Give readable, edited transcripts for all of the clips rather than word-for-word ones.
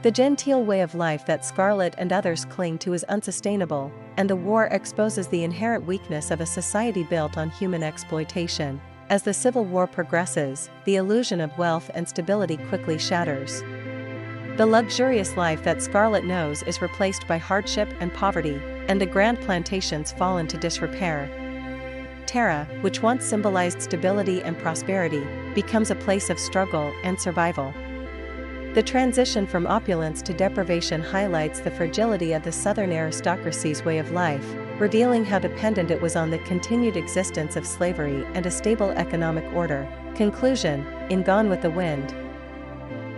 The genteel way of life that Scarlett and others cling to is unsustainable, and the war exposes the inherent weakness of a society built on human exploitation. As the Civil War progresses, the illusion of wealth and stability quickly shatters. The luxurious life that Scarlett knows is replaced by hardship and poverty, and the grand plantations fall into disrepair. Tara, which once symbolized stability and prosperity, becomes a place of struggle and survival. The transition from opulence to deprivation highlights the fragility of the Southern aristocracy's way of life, revealing how dependent it was on the continued existence of slavery and a stable economic order. Conclusion: in Gone with the Wind,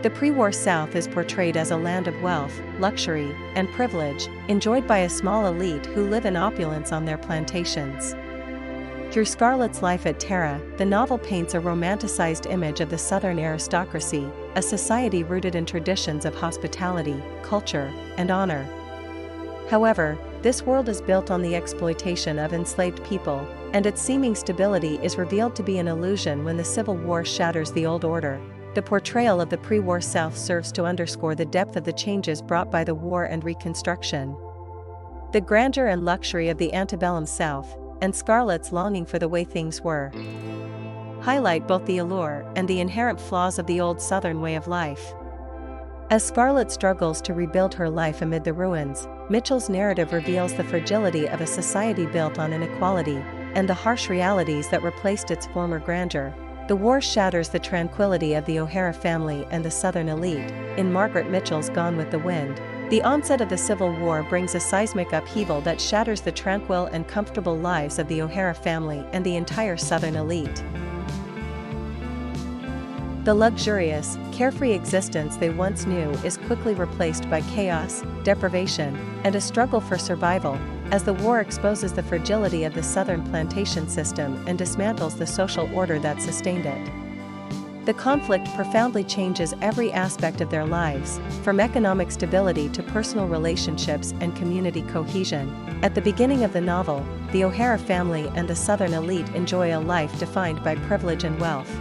the pre-war South is portrayed as a land of wealth, luxury, and privilege, enjoyed by a small elite who live in opulence on their plantations. Through Scarlett's life at Tara, the novel paints a romanticized image of the Southern aristocracy, a society rooted in traditions of hospitality, culture, and honor. However, this world is built on the exploitation of enslaved people, and its seeming stability is revealed to be an illusion when the Civil War shatters the old order. The portrayal of the pre-war South serves to underscore the depth of the changes brought by the war and Reconstruction. The grandeur and luxury of the antebellum South, and Scarlett's longing for the way things were, highlight both the allure and the inherent flaws of the old Southern way of life. As Scarlett struggles to rebuild her life amid the ruins, Mitchell's narrative reveals the fragility of a society built on inequality, and the harsh realities that replaced its former grandeur. The war shatters the tranquility of the O'Hara family and the Southern elite. In Margaret Mitchell's Gone with the Wind, the onset of the Civil War brings a seismic upheaval that shatters the tranquil and comfortable lives of the O'Hara family and the entire Southern elite. The luxurious, carefree existence they once knew is quickly replaced by chaos, deprivation, and a struggle for survival, as the war exposes the fragility of the Southern plantation system and dismantles the social order that sustained it. The conflict profoundly changes every aspect of their lives, from economic stability to personal relationships and community cohesion. At the beginning of the novel, the O'Hara family and the Southern elite enjoy a life defined by privilege and wealth.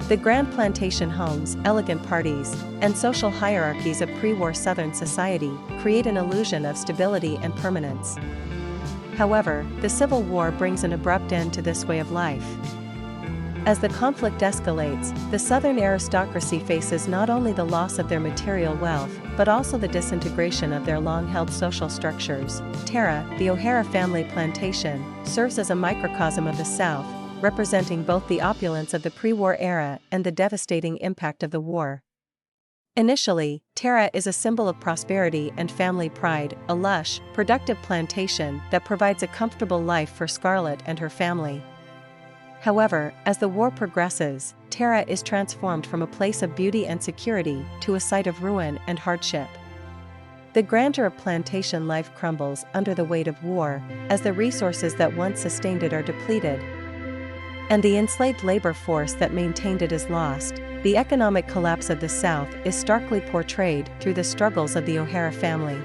The grand plantation homes, elegant parties, and social hierarchies of pre-war Southern society create an illusion of stability and permanence. However, the Civil War brings an abrupt end to this way of life. As the conflict escalates, the Southern aristocracy faces not only the loss of their material wealth, but also the disintegration of their long-held social structures. Tara, the O'Hara family plantation, serves as a microcosm of the South, representing both the opulence of the pre-war era and the devastating impact of the war. Initially, Tara is a symbol of prosperity and family pride, a lush, productive plantation that provides a comfortable life for Scarlett and her family. However, as the war progresses, Tara is transformed from a place of beauty and security to a site of ruin and hardship. The grandeur of plantation life crumbles under the weight of war, as the resources that once sustained it are depleted, and the enslaved labor force that maintained it is lost. The economic collapse of the South is starkly portrayed through the struggles of the O'Hara family.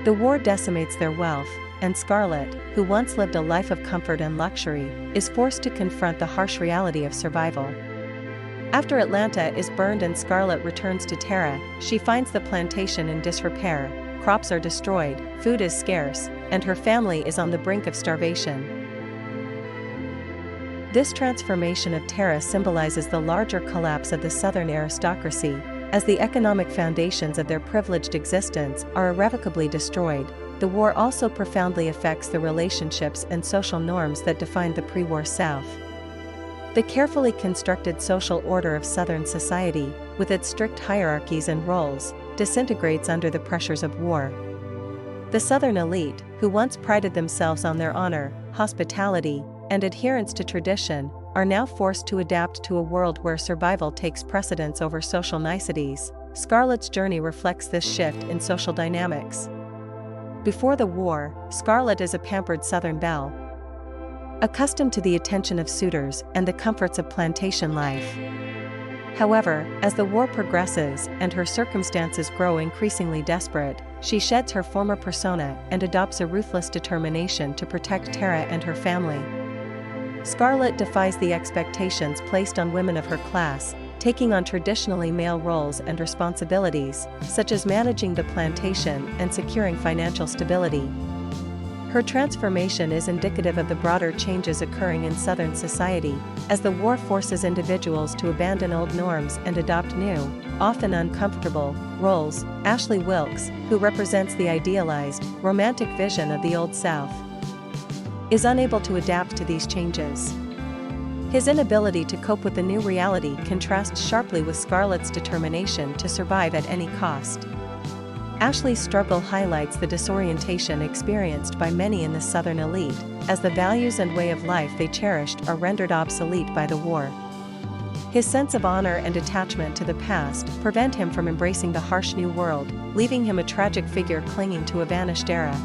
The war decimates their wealth, and Scarlett, who once lived a life of comfort and luxury, is forced to confront the harsh reality of survival. After Atlanta is burned and Scarlett returns to Tara, she finds the plantation in disrepair, crops are destroyed, food is scarce, and her family is on the brink of starvation. This transformation of Tara symbolizes the larger collapse of the Southern aristocracy, as the economic foundations of their privileged existence are irrevocably destroyed. The war also profoundly affects the relationships and social norms that defined the pre-war South. The carefully constructed social order of Southern society, with its strict hierarchies and roles, disintegrates under the pressures of war. The Southern elite, who once prided themselves on their honor, hospitality, and adherence to tradition, are now forced to adapt to a world where survival takes precedence over social niceties. Scarlett's journey reflects this shift in social dynamics. Before the war, Scarlett is a pampered Southern belle, accustomed to the attention of suitors and the comforts of plantation life. However, as the war progresses and her circumstances grow increasingly desperate, she sheds her former persona and adopts a ruthless determination to protect Tara and her family. Scarlett defies the expectations placed on women of her class, taking on traditionally male roles and responsibilities, such as managing the plantation and securing financial stability. Her transformation is indicative of the broader changes occurring in Southern society, as the war forces individuals to abandon old norms and adopt new, often uncomfortable, roles. Ashley Wilkes, who represents the idealized, romantic vision of the Old South, is unable to adapt to these changes. His inability to cope with the new reality contrasts sharply with Scarlett's determination to survive at any cost. Ashley's struggle highlights the disorientation experienced by many in the Southern elite, as the values and way of life they cherished are rendered obsolete by the war. His sense of honor and attachment to the past prevent him from embracing the harsh new world, leaving him a tragic figure clinging to a vanished era.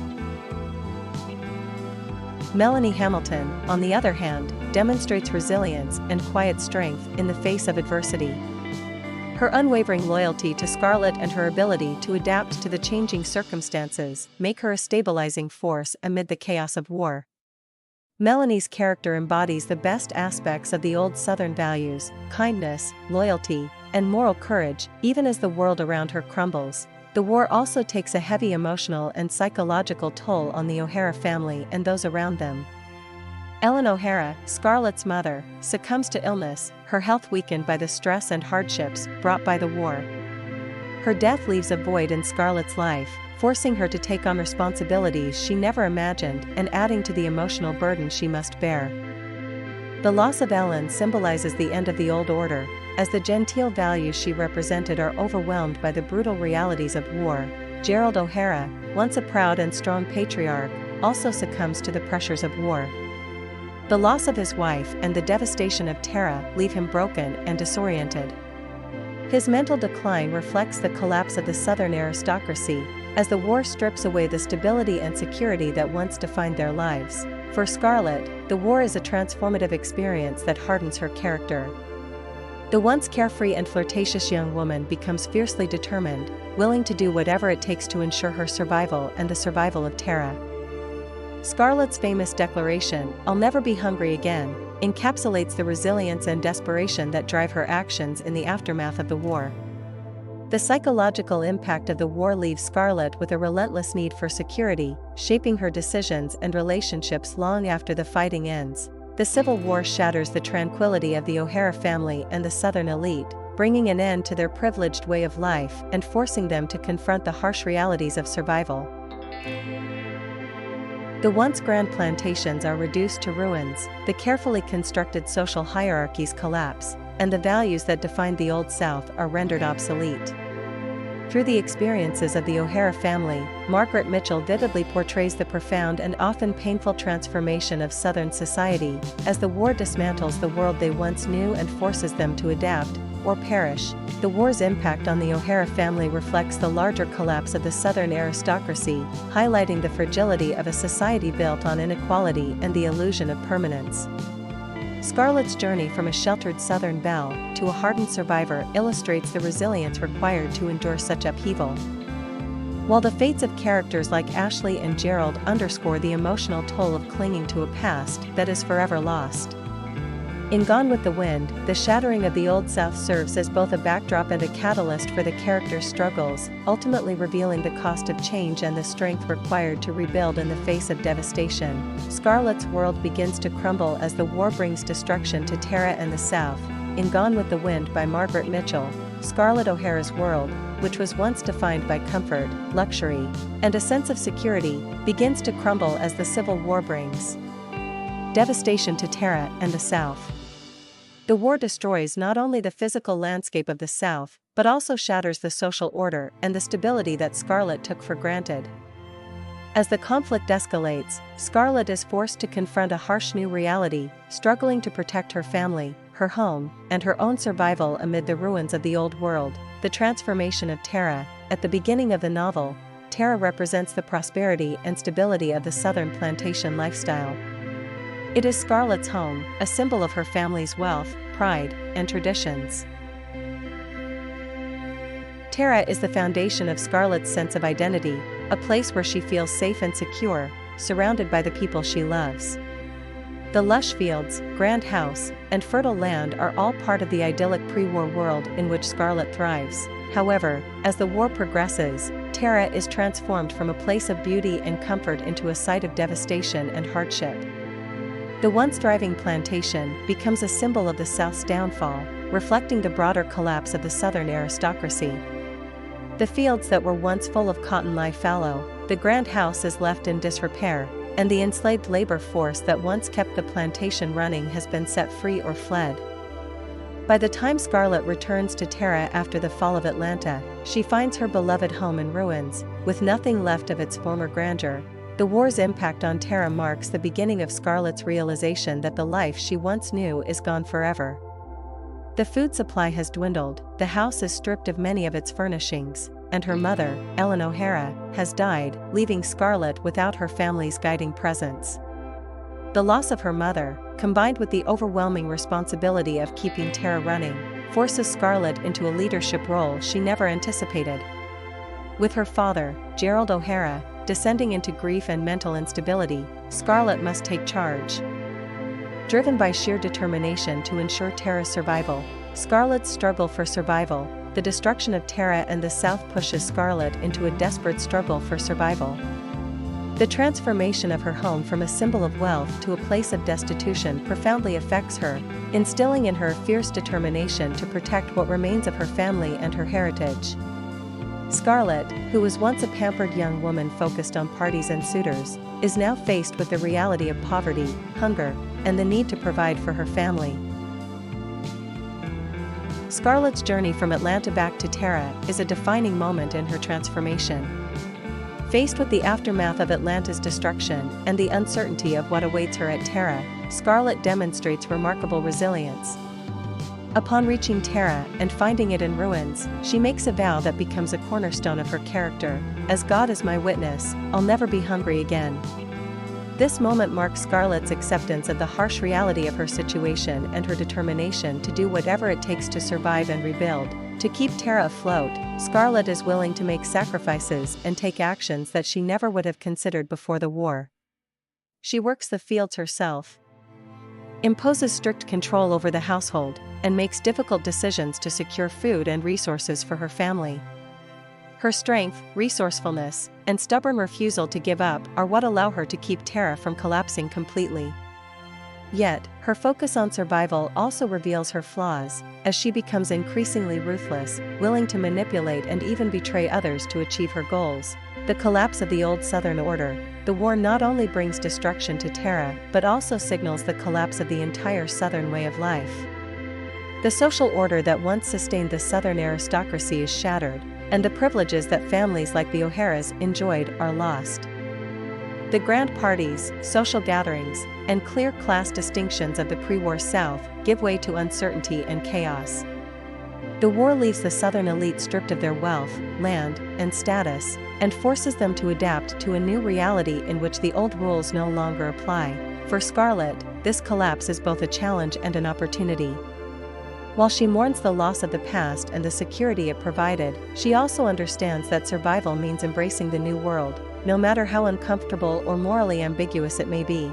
Melanie Hamilton, on the other hand, demonstrates resilience and quiet strength in the face of adversity. Her unwavering loyalty to Scarlett and her ability to adapt to the changing circumstances make her a stabilizing force amid the chaos of war. Melanie's character embodies the best aspects of the old Southern values: kindness, loyalty, and moral courage, even as the world around her crumbles. The war also takes a heavy emotional and psychological toll on the O'Hara family and those around them. Ellen O'Hara, Scarlett's mother, succumbs to illness, her health weakened by the stress and hardships brought by the war. Her death leaves a void in Scarlett's life, forcing her to take on responsibilities she never imagined and adding to the emotional burden she must bear. The loss of Ellen symbolizes the end of the old order, as the genteel values she represented are overwhelmed by the brutal realities of war. Gerald O'Hara, once a proud and strong patriarch, also succumbs to the pressures of war. The loss of his wife and the devastation of Tara leave him broken and disoriented. His mental decline reflects the collapse of the Southern aristocracy, as the war strips away the stability and security that once defined their lives. For Scarlett, the war is a transformative experience that hardens her character. The once carefree and flirtatious young woman becomes fiercely determined, willing to do whatever it takes to ensure her survival and the survival of Tara. Scarlett's famous declaration, "I'll never be hungry again," encapsulates the resilience and desperation that drive her actions in the aftermath of the war. The psychological impact of the war leaves Scarlett with a relentless need for security, shaping her decisions and relationships long after the fighting ends. The Civil War shatters the tranquility of the O'Hara family and the Southern elite, bringing an end to their privileged way of life and forcing them to confront the harsh realities of survival. The once grand plantations are reduced to ruins, the carefully constructed social hierarchies collapse, and the values that defined the Old South are rendered obsolete. Through the experiences of the O'Hara family, Margaret Mitchell vividly portrays the profound and often painful transformation of Southern society, as the war dismantles the world they once knew and forces them to adapt, or perish. The war's impact on the O'Hara family reflects the larger collapse of the Southern aristocracy, highlighting the fragility of a society built on inequality and the illusion of permanence. Scarlett's journey from a sheltered Southern belle to a hardened survivor illustrates the resilience required to endure such upheaval. While the fates of characters like Ashley and Gerald underscore the emotional toll of clinging to a past that is forever lost. In Gone with the Wind, the shattering of the Old South serves as both a backdrop and a catalyst for the characters' struggles, ultimately revealing the cost of change and the strength required to rebuild in the face of devastation. Scarlett's world begins to crumble as the war brings destruction to Tara and the South. In Gone with the Wind by Margaret Mitchell, Scarlett O'Hara's world, which was once defined by comfort, luxury, and a sense of security, begins to crumble as the Civil War brings devastation to Tara and the South. The war destroys not only the physical landscape of the South, but also shatters the social order and the stability that Scarlett took for granted. As the conflict escalates, Scarlett is forced to confront a harsh new reality, struggling to protect her family, her home, and her own survival amid the ruins of the old world. The transformation of Tara. At the beginning of the novel, Tara represents the prosperity and stability of the Southern plantation lifestyle. It is Scarlett's home, a symbol of her family's wealth, pride, and traditions. Tara is the foundation of Scarlett's sense of identity, a place where she feels safe and secure, surrounded by the people she loves. The lush fields, grand house, and fertile land are all part of the idyllic pre-war world in which Scarlett thrives. However, as the war progresses, Tara is transformed from a place of beauty and comfort into a site of devastation and hardship. The once thriving plantation becomes a symbol of the South's downfall, reflecting the broader collapse of the Southern aristocracy. The fields that were once full of cotton lie fallow, the grand house is left in disrepair, and the enslaved labor force that once kept the plantation running has been set free or fled. By the time Scarlett returns to Tara after the fall of Atlanta, she finds her beloved home in ruins, with nothing left of its former grandeur. The war's impact on Tara marks the beginning of Scarlett's realization that the life she once knew is gone forever. The food supply has dwindled, the house is stripped of many of its furnishings, and her mother, Ellen O'Hara, has died, leaving Scarlett without her family's guiding presence. The loss of her mother, combined with the overwhelming responsibility of keeping Tara running, forces Scarlett into a leadership role she never anticipated. With her father, Gerald O'Hara, descending into grief and mental instability, Scarlett must take charge. Driven by sheer determination to ensure Tara's survival, Scarlett's struggle for survival, the destruction of Tara and the South pushes Scarlett into a desperate struggle for survival. The transformation of her home from a symbol of wealth to a place of destitution profoundly affects her, instilling in her a fierce determination to protect what remains of her family and her heritage. Scarlett, who was once a pampered young woman focused on parties and suitors, is now faced with the reality of poverty, hunger, and the need to provide for her family. Scarlett's journey from Atlanta back to Tara is a defining moment in her transformation. Faced with the aftermath of Atlanta's destruction and the uncertainty of what awaits her at Tara, Scarlett demonstrates remarkable resilience. Upon reaching Tara and finding it in ruins, she makes a vow that becomes a cornerstone of her character: "As God is my witness, I'll never be hungry again." This moment marks Scarlett's acceptance of the harsh reality of her situation and her determination to do whatever it takes to survive and rebuild. To keep Tara afloat, Scarlett is willing to make sacrifices and take actions that she never would have considered before the war. She works the fields herself, imposes strict control over the household, and makes difficult decisions to secure food and resources for her family. Her strength, resourcefulness, and stubborn refusal to give up are what allow her to keep Tara from collapsing completely. Yet, her focus on survival also reveals her flaws, as she becomes increasingly ruthless, willing to manipulate and even betray others to achieve her goals. The collapse of the old Southern order, the war not only brings destruction to Tara but also signals the collapse of the entire Southern way of life. The social order that once sustained the Southern aristocracy is shattered, and the privileges that families like the O'Haras enjoyed are lost. The grand parties, social gatherings, and clear class distinctions of the pre-war South give way to uncertainty and chaos. The war leaves the Southern elite stripped of their wealth, land, and status, and forces them to adapt to a new reality in which the old rules no longer apply. For Scarlett, this collapse is both a challenge and an opportunity. While she mourns the loss of the past and the security it provided, she also understands that survival means embracing the new world, no matter how uncomfortable or morally ambiguous it may be.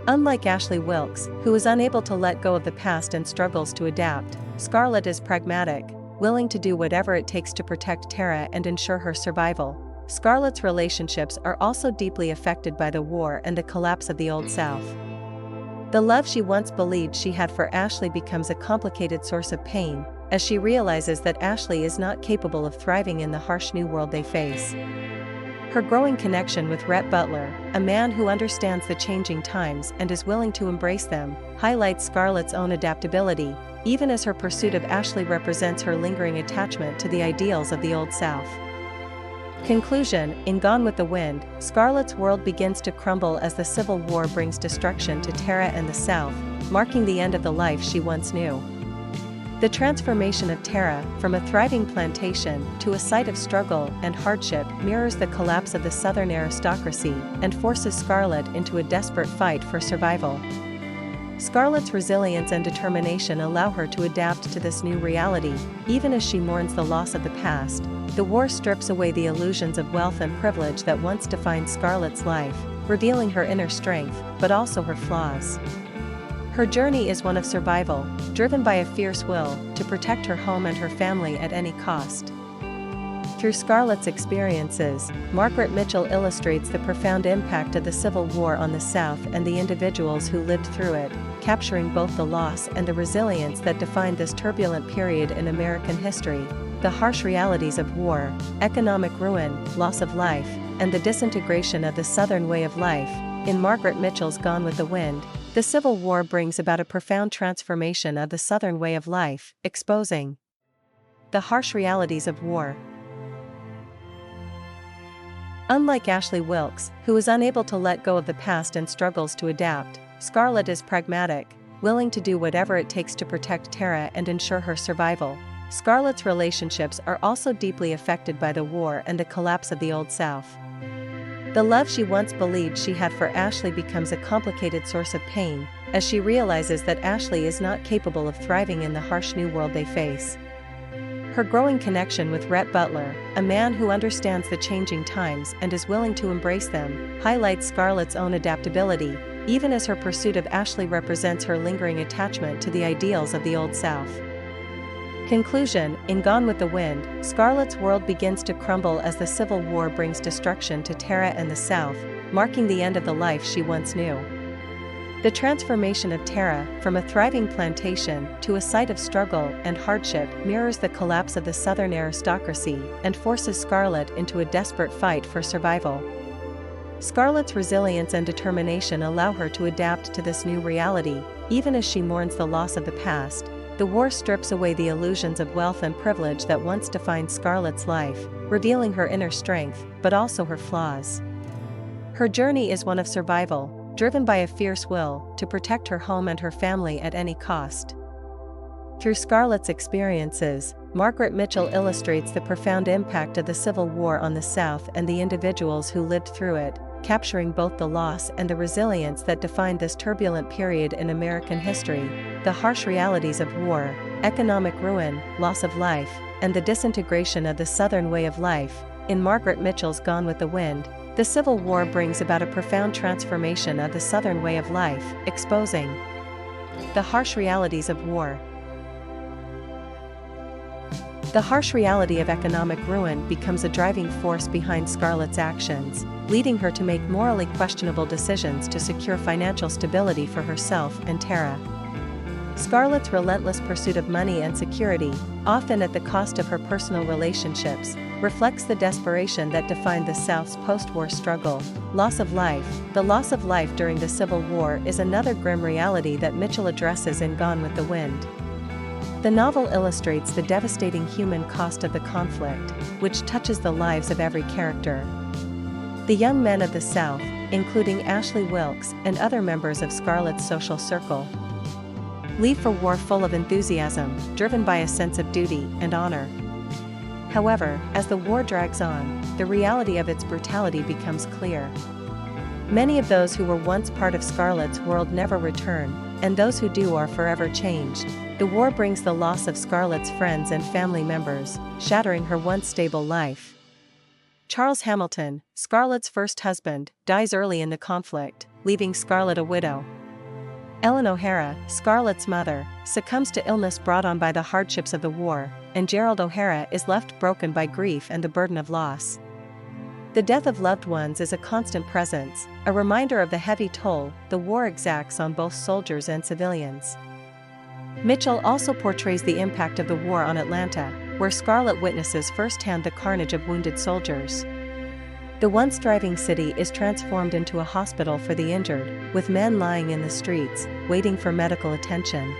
Unlike Ashley Wilkes, who is unable to let go of the past and struggles to adapt, Scarlett is pragmatic, willing to do whatever it takes to protect Tara and ensure her survival. Scarlett's relationships are also deeply affected by the war and the collapse of the Old South. The love she once believed she had for Ashley becomes a complicated source of pain, as she realizes that Ashley is not capable of thriving in the harsh new world they face. Her growing connection with Rhett Butler, a man who understands the changing times and is willing to embrace them, highlights Scarlett's own adaptability, even as her pursuit of Ashley represents her lingering attachment to the ideals of the Old South. Conclusion: in Gone with the Wind, Scarlett's world begins to crumble as the Civil War brings destruction to Tara and the South, marking the end of the life she once knew. The transformation of Tara, from a thriving plantation to a site of struggle and hardship, mirrors the collapse of the Southern aristocracy and forces Scarlett into a desperate fight for survival. Scarlett's resilience and determination allow her to adapt to this new reality, even as she mourns the loss of the past. The war strips away the illusions of wealth and privilege that once defined Scarlett's life, revealing her inner strength, but also her flaws. Her journey is one of survival, driven by a fierce will to protect her home and her family at any cost. Through Scarlett's experiences, Margaret Mitchell illustrates the profound impact of the Civil War on the South and the individuals who lived through it, capturing both the loss and the resilience that defined this turbulent period in American history. The harsh realities of war, economic ruin, loss of life, and the disintegration of the Southern way of life. In Margaret Mitchell's Gone with the Wind, the Civil War brings about a profound transformation of the Southern way of life, exposing the harsh realities of war. Unlike Ashley Wilkes, who is unable to let go of the past and struggles to adapt, Scarlett is pragmatic, willing to do whatever it takes to protect Tara and ensure her survival. Scarlett's relationships are also deeply affected by the war and the collapse of the Old South. The love she once believed she had for Ashley becomes a complicated source of pain, as she realizes that Ashley is not capable of thriving in the harsh new world they face. Her growing connection with Rhett Butler, a man who understands the changing times and is willing to embrace them, highlights Scarlett's own adaptability, even as her pursuit of Ashley represents her lingering attachment to the ideals of the Old South. Conclusion: in Gone with the Wind, Scarlett's world begins to crumble as the Civil War brings destruction to Tara and the South, marking the end of the life she once knew. The transformation of Tara, from a thriving plantation to a site of struggle and hardship, mirrors the collapse of the Southern aristocracy and forces Scarlett into a desperate fight for survival. Scarlett's resilience and determination allow her to adapt to this new reality, even as she mourns the loss of the past. The war strips away the illusions of wealth and privilege that once defined Scarlett's life, revealing her inner strength, but also her flaws. Her journey is one of survival, driven by a fierce will to protect her home and her family at any cost. Through Scarlett's experiences, Margaret Mitchell illustrates the profound impact of the Civil War on the South and the individuals who lived through it, capturing both the loss and the resilience that defined this turbulent period in American history. The harsh realities of war, economic ruin, loss of life, and the disintegration of the Southern way of life. In Margaret Mitchell's Gone with the Wind, the Civil War brings about a profound transformation of the Southern way of life, exposing the harsh realities of war. The harsh reality of economic ruin becomes a driving force behind Scarlett's actions, leading her to make morally questionable decisions to secure financial stability for herself and Tara. Scarlett's relentless pursuit of money and security, often at the cost of her personal relationships, reflects the desperation that defined the South's post-war struggle. Loss of life. The loss of life during the Civil War is another grim reality that Mitchell addresses in Gone with the Wind. The novel illustrates the devastating human cost of the conflict, which touches the lives of every character. The young men of the South, including Ashley Wilkes and other members of Scarlett's social circle, leave for war full of enthusiasm, driven by a sense of duty and honor. However, as the war drags on, the reality of its brutality becomes clear. Many of those who were once part of Scarlett's world never return, and those who do are forever changed. The war brings the loss of Scarlett's friends and family members, shattering her once stable life. Charles Hamilton, Scarlett's first husband, dies early in the conflict, leaving Scarlett a widow. Ellen O'Hara, Scarlett's mother, succumbs to illness brought on by the hardships of the war, and Gerald O'Hara is left broken by grief and the burden of loss. The death of loved ones is a constant presence, a reminder of the heavy toll the war exacts on both soldiers and civilians. Mitchell also portrays the impact of the war on Atlanta, where Scarlett witnesses firsthand the carnage of wounded soldiers. The once thriving city is transformed into a hospital for the injured, with men lying in the streets, waiting for medical attention.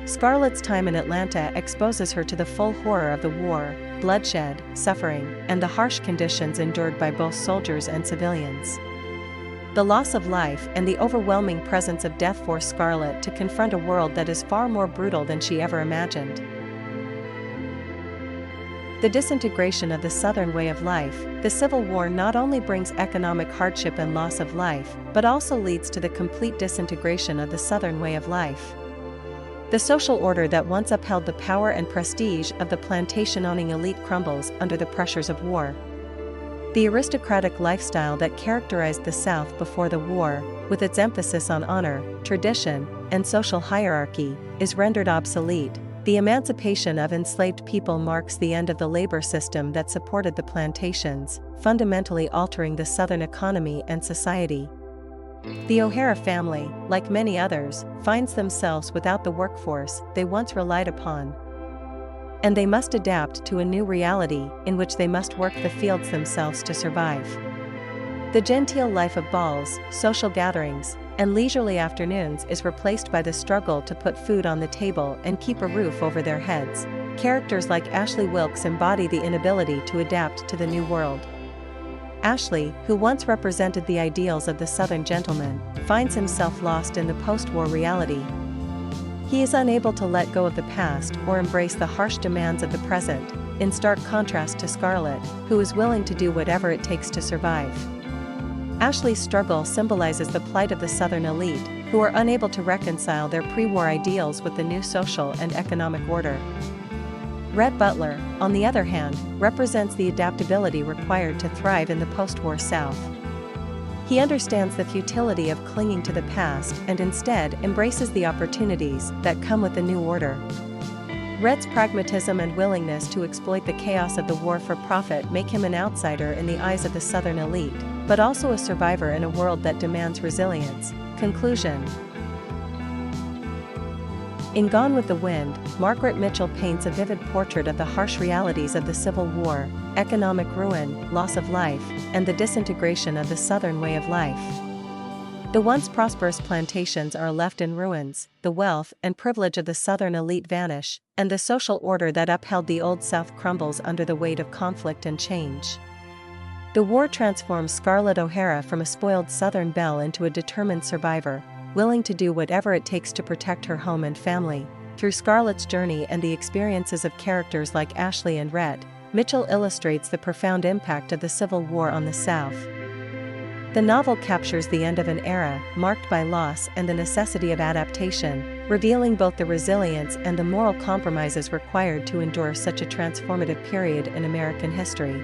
Scarlett's time in Atlanta exposes her to the full horror of the war, bloodshed, suffering, and the harsh conditions endured by both soldiers and civilians. The loss of life and the overwhelming presence of death force Scarlett to confront a world that is far more brutal than she ever imagined. The disintegration of the Southern way of life. The Civil War not only brings economic hardship and loss of life, but also leads to the complete disintegration of the Southern way of life. The social order that once upheld the power and prestige of the plantation-owning elite crumbles under the pressures of war. The aristocratic lifestyle that characterized the South before the war, with its emphasis on honor, tradition, and social hierarchy, is rendered obsolete. The emancipation of enslaved people marks the end of the labor system that supported the plantations, fundamentally altering the Southern economy and society. The O'Hara family, like many others, finds themselves without the workforce they once relied upon, and they must adapt to a new reality in which they must work the fields themselves to survive. The genteel life of balls, social gatherings, and leisurely afternoons is replaced by the struggle to put food on the table and keep a roof over their heads. Characters like Ashley Wilkes embody the inability to adapt to the new world. Ashley, who once represented the ideals of the Southern gentleman, finds himself lost in the post-war reality. He is unable to let go of the past or embrace the harsh demands of the present, in stark contrast to Scarlett, who is willing to do whatever it takes to survive. Ashley's struggle symbolizes the plight of the Southern elite, who are unable to reconcile their pre-war ideals with the new social and economic order. Rhett Butler, on the other hand, represents the adaptability required to thrive in the post-war South. He understands the futility of clinging to the past and instead embraces the opportunities that come with the new order. Rhett's pragmatism and willingness to exploit the chaos of the war for profit make him an outsider in the eyes of the Southern elite, but also a survivor in a world that demands resilience. Conclusion. In Gone with the Wind, Margaret Mitchell paints a vivid portrait of the harsh realities of the Civil War, economic ruin, loss of life, and the disintegration of the Southern way of life. The once prosperous plantations are left in ruins, the wealth and privilege of the Southern elite vanish, and the social order that upheld the Old South crumbles under the weight of conflict and change. The war transforms Scarlett O'Hara from a spoiled Southern belle into a determined survivor, willing to do whatever it takes to protect her home and family. Through Scarlett's journey and the experiences of characters like Ashley and Rhett, Mitchell illustrates the profound impact of the Civil War on the South. The novel captures the end of an era marked by loss and the necessity of adaptation, revealing both the resilience and the moral compromises required to endure such a transformative period in American history.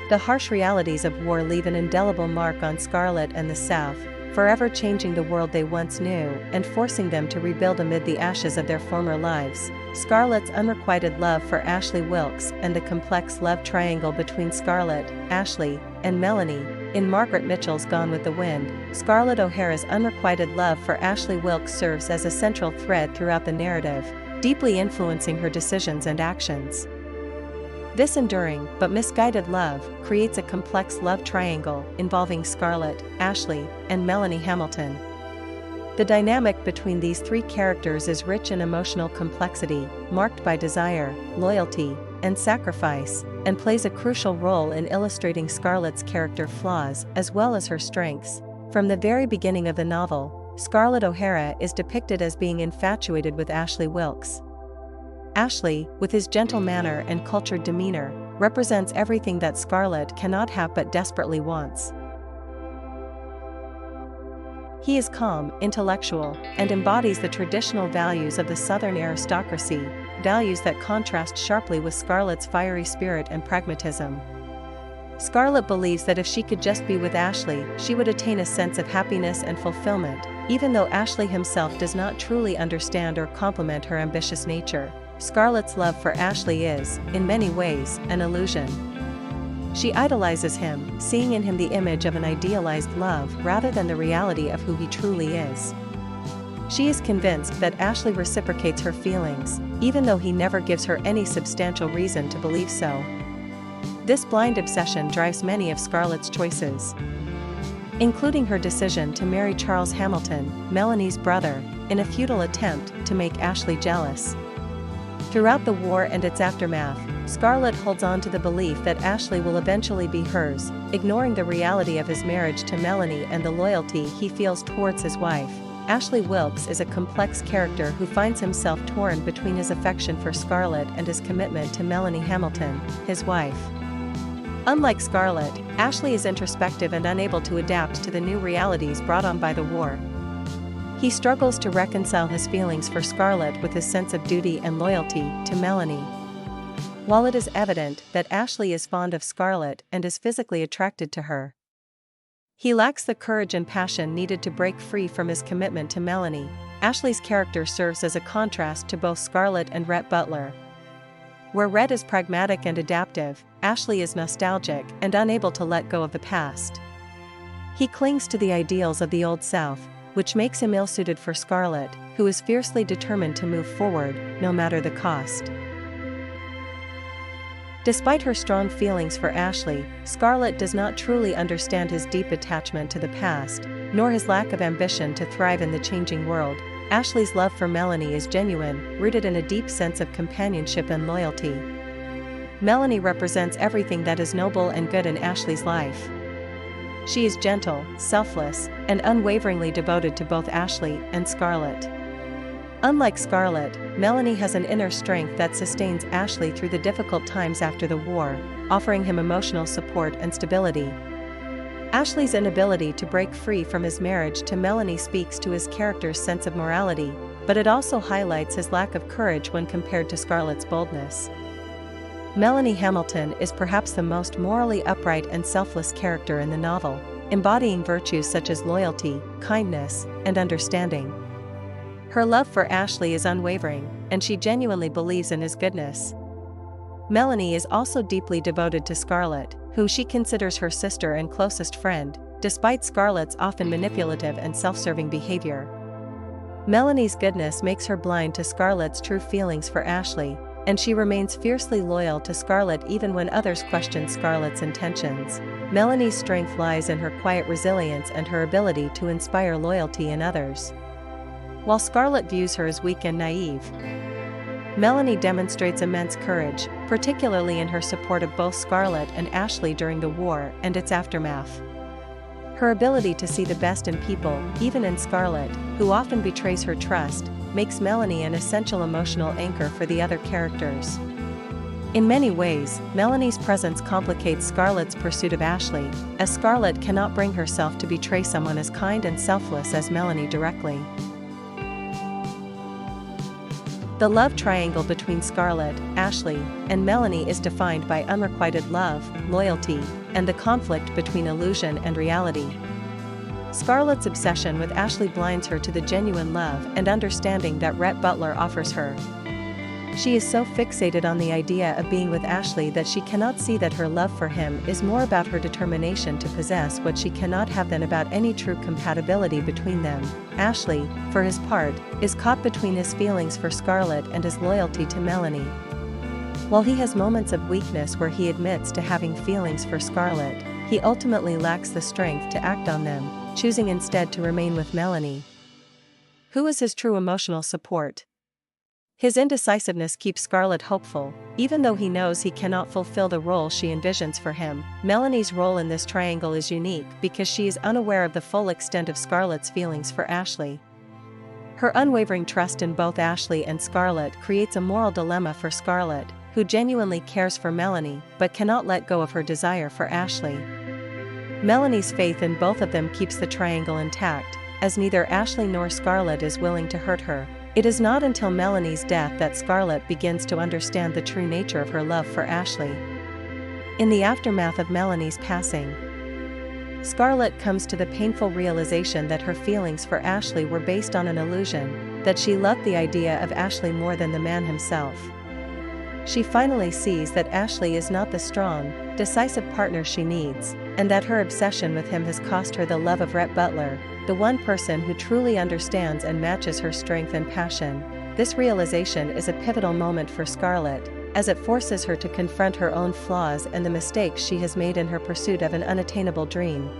The harsh realities of war leave an indelible mark on Scarlett and the South, forever changing the world they once knew and forcing them to rebuild amid the ashes of their former lives. Scarlett's unrequited love for Ashley Wilkes and the complex love triangle between Scarlett, Ashley, and Melanie. In Margaret Mitchell's Gone with the Wind, Scarlett O'Hara's unrequited love for Ashley Wilkes serves as a central thread throughout the narrative, deeply influencing her decisions and actions. This enduring, but misguided love, creates a complex love triangle involving Scarlett, Ashley, and Melanie Hamilton. The dynamic between these three characters is rich in emotional complexity, marked by desire, loyalty, and sacrifice, and plays a crucial role in illustrating Scarlett's character flaws as well as her strengths. From the very beginning of the novel, Scarlett O'Hara is depicted as being infatuated with Ashley Wilkes. Ashley, with his gentle manner and cultured demeanor, represents everything that Scarlett cannot have but desperately wants. He is calm, intellectual, and embodies the traditional values of the Southern aristocracy, values that contrast sharply with Scarlett's fiery spirit and pragmatism. Scarlett believes that if she could just be with Ashley, she would attain a sense of happiness and fulfillment, even though Ashley himself does not truly understand or complement her ambitious nature. Scarlett's love for Ashley is, in many ways, an illusion. She idolizes him, seeing in him the image of an idealized love rather than the reality of who he truly is. She is convinced that Ashley reciprocates her feelings, even though he never gives her any substantial reason to believe so. This blind obsession drives many of Scarlett's choices, including her decision to marry Charles Hamilton, Melanie's brother, in a futile attempt to make Ashley jealous. Throughout the war and its aftermath, Scarlett holds on to the belief that Ashley will eventually be hers, ignoring the reality of his marriage to Melanie and the loyalty he feels towards his wife. Ashley Wilkes is a complex character who finds himself torn between his affection for Scarlett and his commitment to Melanie Hamilton, his wife. Unlike Scarlett, Ashley is introspective and unable to adapt to the new realities brought on by the war. He struggles to reconcile his feelings for Scarlett with his sense of duty and loyalty to Melanie. While it is evident that Ashley is fond of Scarlett and is physically attracted to her, he lacks the courage and passion needed to break free from his commitment to Melanie. Ashley's character serves as a contrast to both Scarlett and Rhett Butler. Where Rhett is pragmatic and adaptive, Ashley is nostalgic and unable to let go of the past. He clings to the ideals of the Old South, which makes him ill-suited for Scarlett, who is fiercely determined to move forward, no matter the cost. Despite her strong feelings for Ashley, Scarlett does not truly understand his deep attachment to the past, nor his lack of ambition to thrive in the changing world. Ashley's love for Melanie is genuine, rooted in a deep sense of companionship and loyalty. Melanie represents everything that is noble and good in Ashley's life. She is gentle, selfless, and unwaveringly devoted to both Ashley and Scarlett. Unlike Scarlett, Melanie has an inner strength that sustains Ashley through the difficult times after the war, offering him emotional support and stability. Ashley's inability to break free from his marriage to Melanie speaks to his character's sense of morality, but it also highlights his lack of courage when compared to Scarlett's boldness. Melanie Hamilton is perhaps the most morally upright and selfless character in the novel, embodying virtues such as loyalty, kindness, and understanding. Her love for Ashley is unwavering, and she genuinely believes in his goodness. Melanie is also deeply devoted to Scarlett, whom she considers her sister and closest friend, despite Scarlett's often manipulative and self-serving behavior. Melanie's goodness makes her blind to Scarlett's true feelings for Ashley, and she remains fiercely loyal to Scarlett even when others question Scarlett's intentions. Melanie's strength lies in her quiet resilience and her ability to inspire loyalty in others. While Scarlett views her as weak and naive, Melanie demonstrates immense courage, particularly in her support of both Scarlett and Ashley during the war and its aftermath. Her ability to see the best in people, even in Scarlett, who often betrays her trust, makes Melanie an essential emotional anchor for the other characters. In many ways, Melanie's presence complicates Scarlett's pursuit of Ashley, as Scarlett cannot bring herself to betray someone as kind and selfless as Melanie directly. The love triangle between Scarlett, Ashley, and Melanie is defined by unrequited love, loyalty, and the conflict between illusion and reality. Scarlett's obsession with Ashley blinds her to the genuine love and understanding that Rhett Butler offers her. She is so fixated on the idea of being with Ashley that she cannot see that her love for him is more about her determination to possess what she cannot have than about any true compatibility between them. Ashley, for his part, is caught between his feelings for Scarlett and his loyalty to Melanie. While he has moments of weakness where he admits to having feelings for Scarlett, he ultimately lacks the strength to act on them, choosing instead to remain with Melanie, who is his true emotional support. His indecisiveness keeps Scarlett hopeful, even though he knows he cannot fulfill the role she envisions for him. Melanie's role in this triangle is unique because she is unaware of the full extent of Scarlett's feelings for Ashley. Her unwavering trust in both Ashley and Scarlett creates a moral dilemma for Scarlett, who genuinely cares for Melanie but cannot let go of her desire for Ashley. Melanie's faith in both of them keeps the triangle intact, as neither Ashley nor Scarlett is willing to hurt her. It is not until Melanie's death that Scarlett begins to understand the true nature of her love for Ashley. In the aftermath of Melanie's passing, Scarlett comes to the painful realization that her feelings for Ashley were based on an illusion, that she loved the idea of Ashley more than the man himself. She finally sees that Ashley is not the strong, decisive partner she needs, and that her obsession with him has cost her the love of Rhett Butler, the one person who truly understands and matches her strength and passion. This realization is a pivotal moment for Scarlett, as it forces her to confront her own flaws and the mistakes she has made in her pursuit of an unattainable dream.